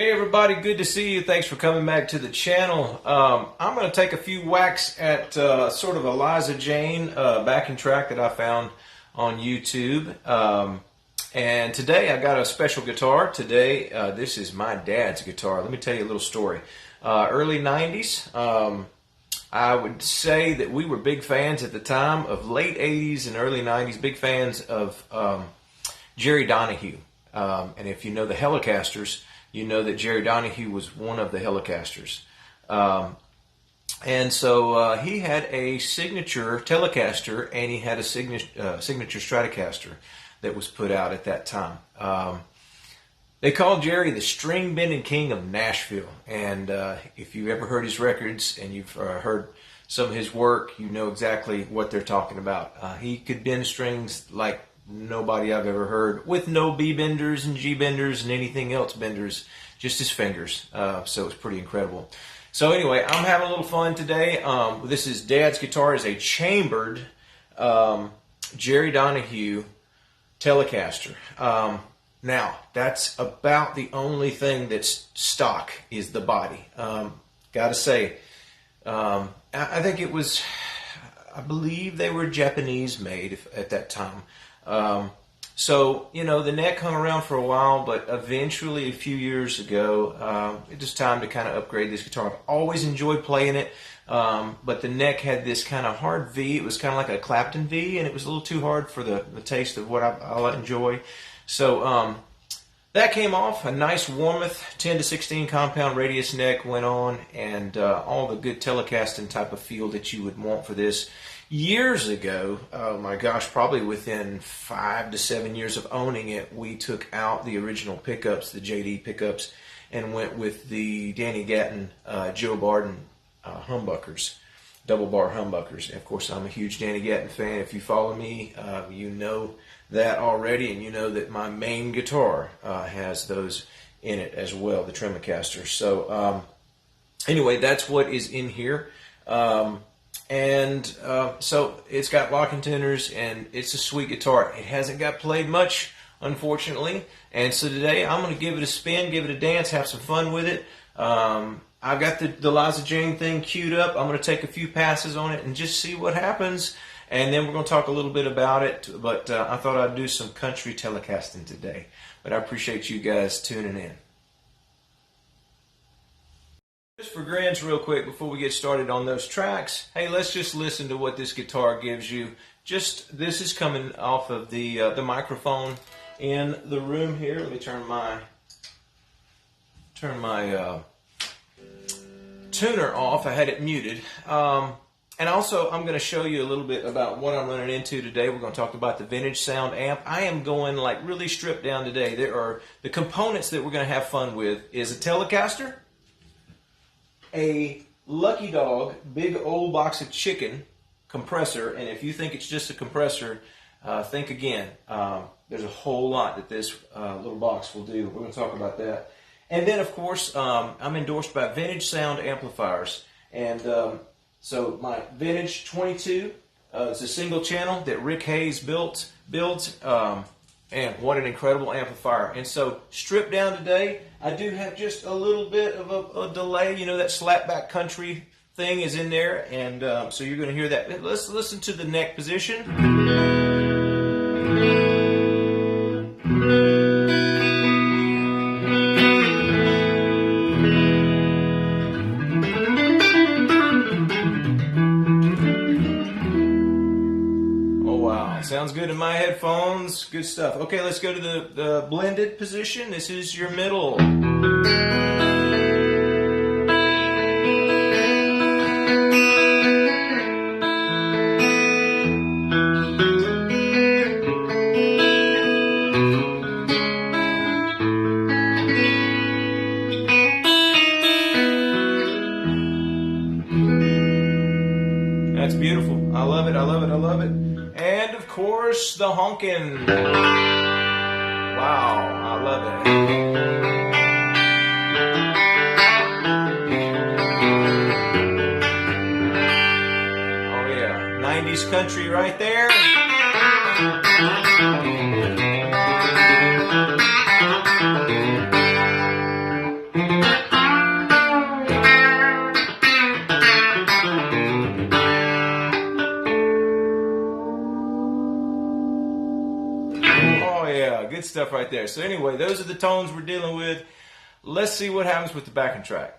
Hey everybody, good to see you. Thanks for coming back to the channel. I'm going to take a few whacks at sort of Eliza Jane backing track that I found on YouTube. And today I got a special guitar. Today this is my dad's guitar. Let me tell you a little story. Early 90s, I would say that we were big fans at the time of late 80s and early 90s, big fans of Jerry Donahue. And if you know the Helicasters, you know that Jerry Donahue was one of the Helicasters. And so he had a signature Telecaster and he had a signature Stratocaster that was put out at that time. They called Jerry the string bending king of Nashville. And if you've ever heard his records and you've heard some of his work, you know exactly what they're talking about. He could bend strings like nobody I've ever heard, with no B benders and G benders and anything else benders, just his fingers. So it's pretty incredible. So anyway, I'm having a little fun today. This is Dad's guitar. Is a chambered Jerry Donahue Telecaster. Now that's about the only thing that's stock is the body. Gotta say, I think it was, I believe they were Japanese made at that time. So, you know, the neck hung around for a while, but eventually a few years ago, it was time to kind of upgrade this guitar. I've always enjoyed playing it, but the neck had this kind of hard V. It was kind of like a Clapton V, and it was a little too hard for the taste of what I enjoy. So, that came off. A nice Warmoth 10 to 16 compound radius neck went on, and all the good Telecasting type of feel that you would want for this. Years ago, oh my gosh, probably within 5 to 7 years of owning it, we took out the original pickups, the JD pickups, and went with the Danny Gatton, Joe Barden humbuckers, double bar humbuckers. And of course, I'm a huge Danny Gatton fan. If you follow me, you know that already, and you know that my main guitar has those in it as well, the Tremacaster. So anyway, that's what is in here. So it's got locking tuners, and it's a sweet guitar. It hasn't got played much, unfortunately, and so today I'm going to give it a spin, give it a dance, have some fun with it. I've got the Eliza Jane thing queued up. I'm going to take a few passes on it and just see what happens, and then we're going to talk a little bit about it, but I thought I'd do some country Telecasting today. But I appreciate you guys tuning in. Just for grins real quick before we get started on those tracks, hey, let's just listen to what this guitar gives you. This is coming off of the microphone in the room here. Let me turn my tuner off. I had it muted. And also, I'm going to show you a little bit about what I'm running into today. We're going to talk about the Vinatge sound amp. I am going like really stripped down today. There are the components that we're going to have fun with is a Telecaster, a Lucky Dog big old box of chicken compressor, and if you think it's just a compressor, think again. There's a whole lot that this little box will do. We're going to talk about that. And then, of course, I'm endorsed by Vinatge sound amplifiers, and so my VS-22 is a single channel that Rick Hayes builds. And what an incredible amplifier. And so, stripped down today, I do have just a little bit of a delay. You know, that slapback country thing is in there, and so you're going to hear that. Let's listen to the neck position. Sounds good in my headphones. Good stuff. Okay, let's go to the blended position. This is your middle. That's beautiful. I love it. I love it. I love it. And of course, the honkin'. Wow, I love it. Oh yeah, 90s country right there. stuff right there. So anyway, those are the tones we're dealing with. Let's see what happens with the backing track.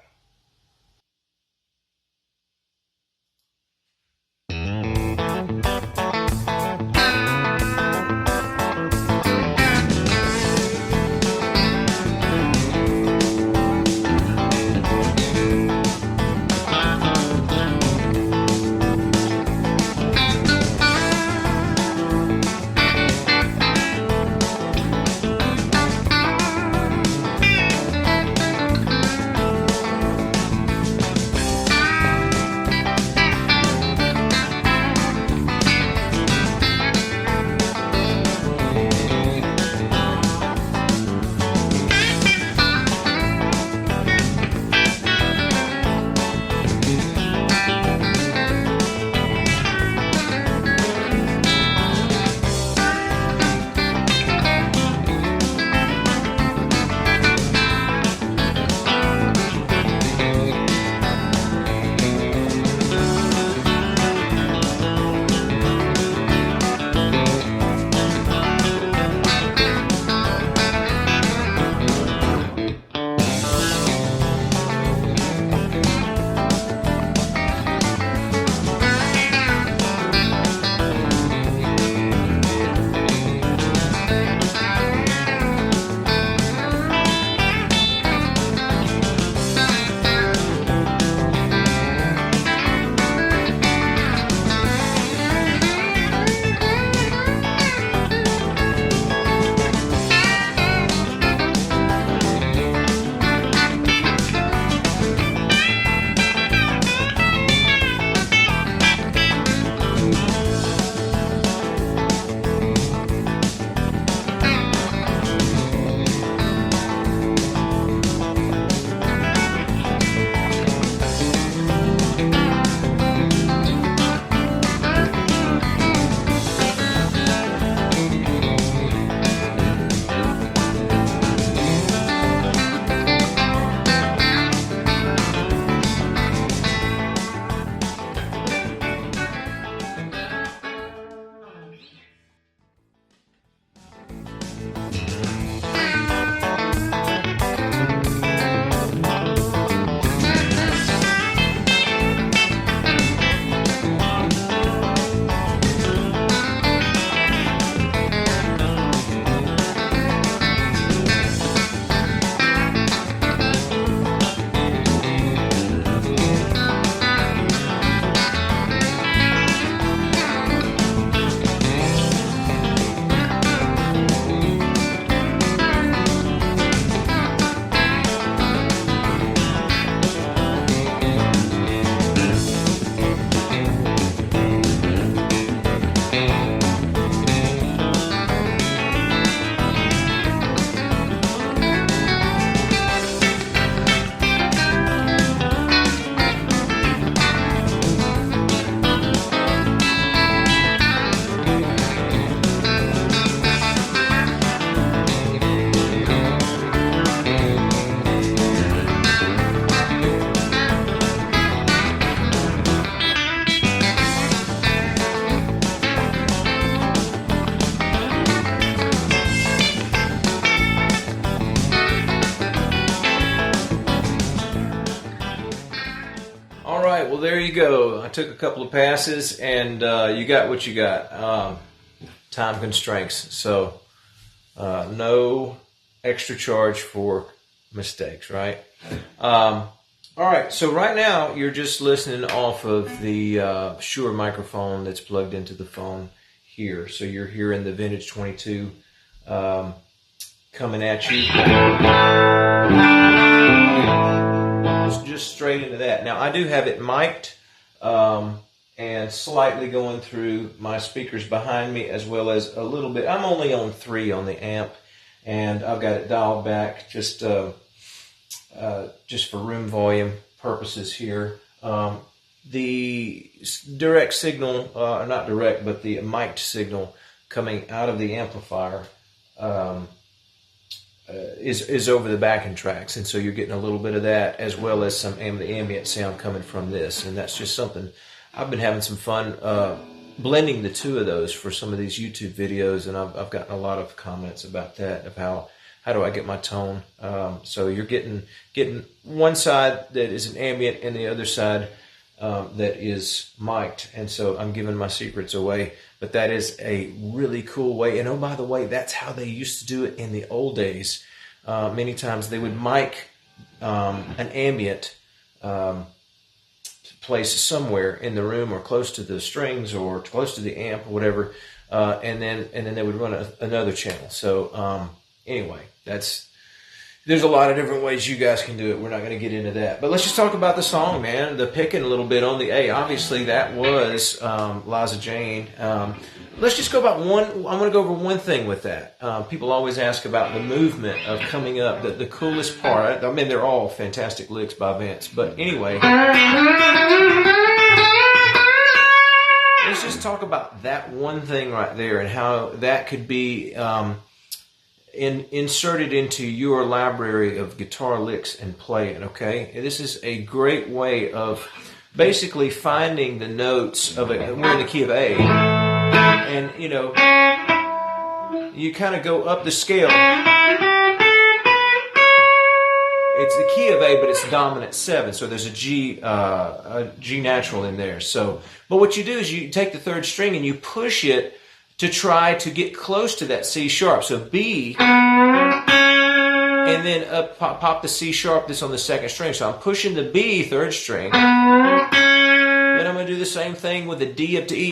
Well, there you go. I took a couple of passes, and you got what you got. Time constraints. So no extra charge for mistakes, right? All right. So right now, you're just listening off of the Shure microphone that's plugged into the phone here. So you're hearing the Vinatge 22 coming at you. Just straight into that. Now, I do have it mic'd and slightly going through my speakers behind me, as well as a little bit. I'm only on 3 on the amp, and I've got it dialed back just for room volume purposes here. The direct signal, not direct, but the mic'd signal coming out of the amplifier is over the backing tracks, and so you're getting a little bit of that, as well as some the ambient sound coming from this, and that's just something I've been having some fun blending the two of those for some of these YouTube videos, and I've gotten a lot of comments about that, of how do I get my tone. So you're getting one side that is an ambient and the other side that is mic'd, and so I'm giving my secrets away, but that is a really cool way. And oh, by the way, that's how they used to do it in the old days. Many times they would mic an ambient place somewhere in the room or close to the strings or close to the amp or whatever, and then they would run another channel. So anyway, there's a lot of different ways you guys can do it. We're not going to get into that. But let's just talk about the song, man. The Picken a little bit on the A. Obviously, that was Liza Jane. Let's just go about one. I'm going to go over one thing with that. People always ask about the movement of coming up. The coolest part, I mean, they're all fantastic licks by Vince. But anyway, let's just talk about that one thing right there and how that could be inserted into your library of guitar licks and playing, okay? This is a great way of basically finding the notes of it. We're in the key of A, and you know, you kind of go up the scale. It's the key of A, but it's dominant 7, so there's a G natural in there. So, but what you do is you take the 3rd string and you push it to try to get close to that C sharp. So B, and then pop the C sharp that's on the 2nd string. So I'm pushing the B 3rd string. Then I'm going to do the same thing with the D up to E.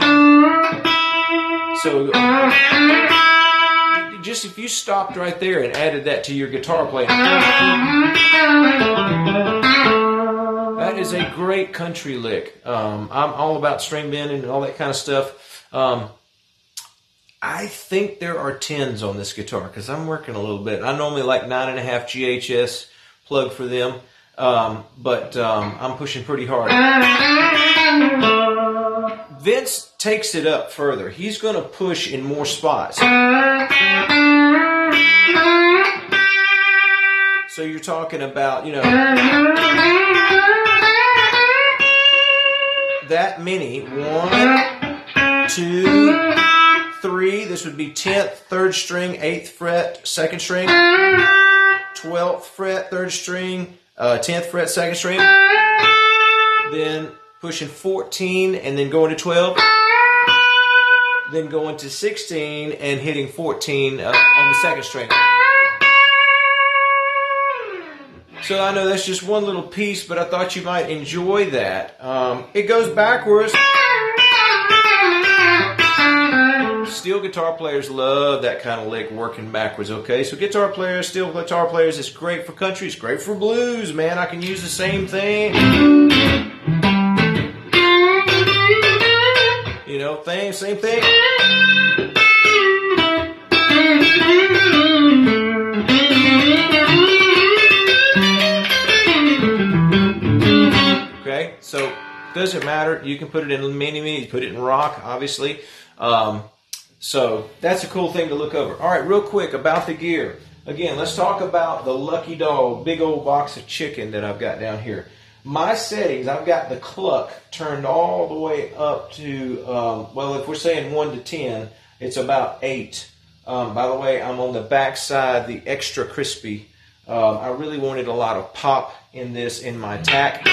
So just if you stopped right there and added that to your guitar playing, that is a great country lick. I'm all about string bending and all that kind of stuff. I think there are 10s on this guitar because I'm working a little bit. I normally like 9.5 GHS plug for them, but I'm pushing pretty hard. Vince takes it up further. He's going to push in more spots. So you're talking about, you know, that many. 1, 2, 3, this would be 10th, 3rd string, 8th fret, 2nd string, 12th fret, 3rd string, 10th fret, 2nd string, then pushing 14 and then going to 12, then going to 16 and hitting 14 on the 2nd string. So I know that's just one little piece, but I thought you might enjoy that. It goes backwards. Steel guitar players love that kind of lick working backwards, okay? So guitar players, steel guitar players, it's great for country, it's great for blues, man. I can use the same thing. You know, same thing. Okay, so doesn't matter. You can put it in mini, you put it in rock, obviously. So that's a cool thing to look over. All right, real quick about the gear. Again, let's talk about the Lucky Dog, big old box of chicken that I've got down here. My settings, I've got the cluck turned all the way up to, well, if we're saying 1 to 10, it's about 8. By the way, I'm on the back side, the extra crispy. I really wanted a lot of pop in this, in my attack. You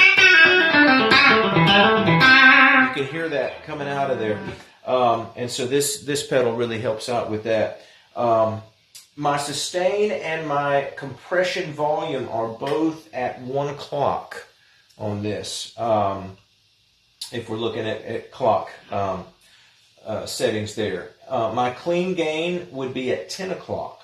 can hear that coming out of there. And so this pedal really helps out with that. My sustain and my compression volume are both at 1 clock on this. If we're looking at clock settings there. My clean gain would be at 10 o'clock.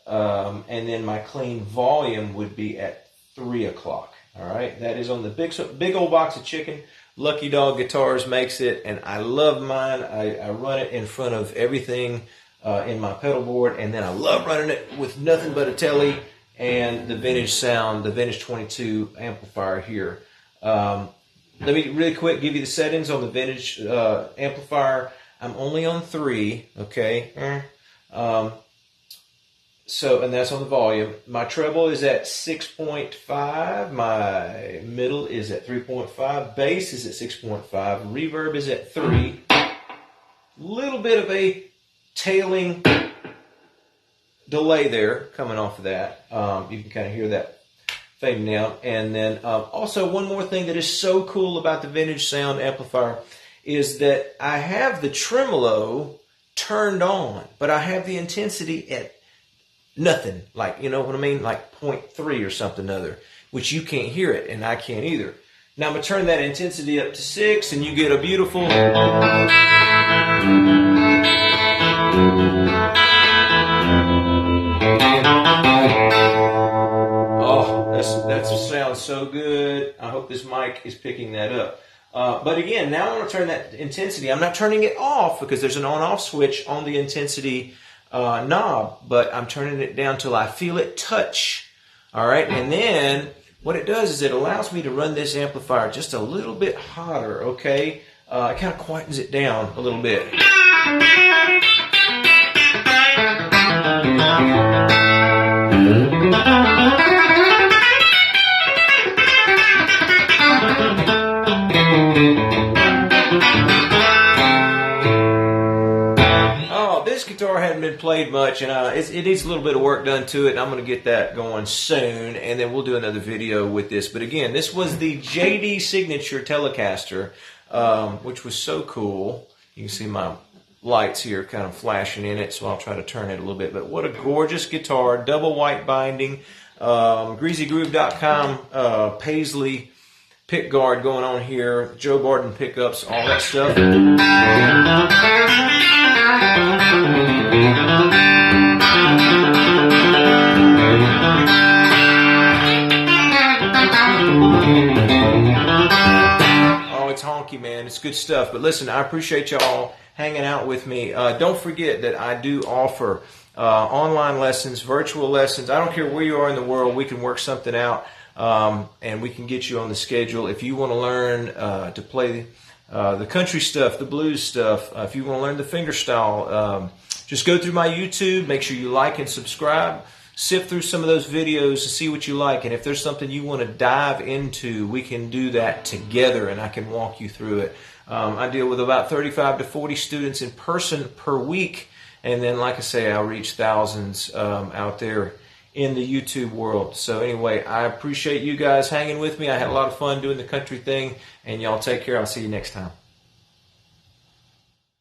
And then my clean volume would be at 3 o'clock. All right, that is on the big old box of chicken. Lucky Dog Guitars makes it, and I love mine. I run it in front of everything in my pedal board, and then I love running it with nothing but a telly and the Vinatge sound, the VS-22 amplifier here. Let me really quick give you the settings on the Vinatge amplifier. I'm only on 3, okay? So, and that's on the volume. My treble is at 6.5. My middle is at 3.5. Bass is at 6.5. Reverb is at 3. little bit of a tailing delay there coming off of that. You can kind of hear that fading out. And then also one more thing that is so cool about the Vinatge sound amplifier is that I have the tremolo turned on, but I have the intensity at nothing, like, you know what I mean, like 0.3 or something other, which you can't hear it, and I can't either. Now I'm going to turn that intensity up to 6, and you get a beautiful... Oh, that sounds so good. I hope this mic is picking that up. But again, now I want to turn that intensity. I'm not turning it off because there's an on-off switch on the intensity knob, but I'm turning it down till I feel it touch. All right, and then what it does is it allows me to run this amplifier just a little bit hotter, okay? It kind of quietens it down a little bit. This guitar hadn't been played much, and it needs a little bit of work done to it, and I'm going to get that going soon, and then we'll do another video with this. But again, this was the JD Signature Telecaster, which was so cool. You can see my lights here kind of flashing in it, so I'll try to turn it a little bit. But what a gorgeous guitar, double white binding, greasygroove.com, Paisley pick guard going on here, Joe Barton pickups, all that stuff. Oh, it's honky, man. It's good stuff. But listen, I appreciate y'all hanging out with me. Don't forget that I do offer online lessons, virtual lessons. I don't care where you are in the world. We can work something out, and we can get you on the schedule. If you want to learn to play the country stuff, the blues stuff, if you want to learn the fingerstyle, just go through my YouTube. Make sure you like and subscribe. Sift through some of those videos to see what you like. And if there's something you want to dive into, we can do that together, and I can walk you through it. I deal with about 35 to 40 students in person per week. And then, like I say, I'll reach thousands out there in the YouTube world. So anyway, I appreciate you guys hanging with me. I had a lot of fun doing the country thing, and y'all take care. I'll see you next time.